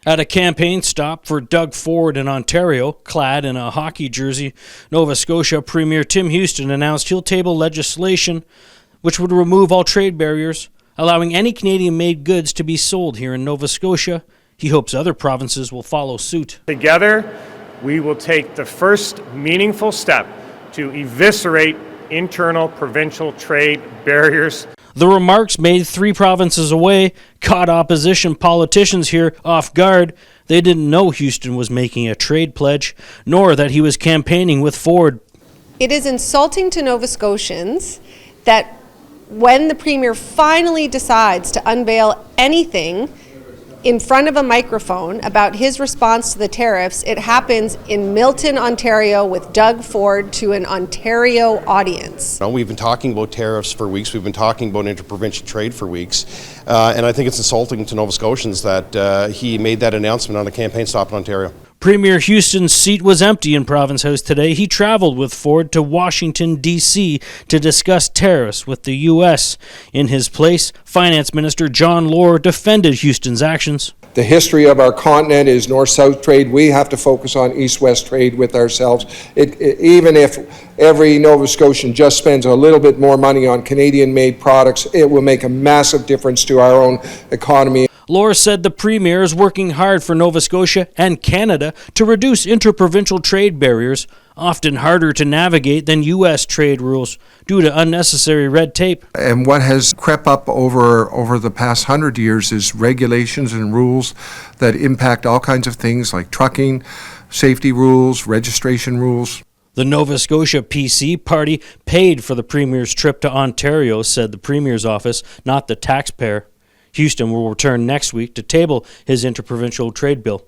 At a campaign stop for Doug Ford in Ontario, clad in a hockey jersey, Nova Scotia Premier Tim Houston announced he'll table legislation which would remove all trade barriers, allowing any Canadian-made goods to be sold here in Nova Scotia. He hopes other provinces will follow suit. Together, we will take the first meaningful step to eviscerate internal provincial trade barriers. The remarks made 3 provinces away caught opposition politicians here off guard. They didn't know Houston was making a trade pledge, nor that he was campaigning with Ford. It is insulting to Nova Scotians that when the Premier finally decides to unveil anything in front of a microphone about his response to the tariffs, it happens in Milton, Ontario with Doug Ford to an Ontario audience. We've been talking about tariffs for weeks, we've been talking about interprovincial trade for weeks, and I think it's insulting to Nova Scotians that he made that announcement on a campaign stop in Ontario. Premier Houston's seat was empty in Province House today. He traveled with Ford to Washington, D.C. to discuss tariffs with the U.S. In his place, Finance Minister John Lohr defended Houston's actions. The history of our continent is north-south trade. We have to focus on east-west trade with ourselves. Even if every Nova Scotian just spends a little bit more money on Canadian-made products, it will make a massive difference to our own economy. Lohr said the Premier is working hard for Nova Scotia and Canada to reduce interprovincial trade barriers, often harder to navigate than U.S. trade rules due to unnecessary red tape. And what has crept up over the past 100 years is regulations and rules that impact all kinds of things like trucking, safety rules, registration rules. The Nova Scotia PC party paid for the Premier's trip to Ontario, said the Premier's office, not the taxpayer. Houston will return next week to table his interprovincial trade bill.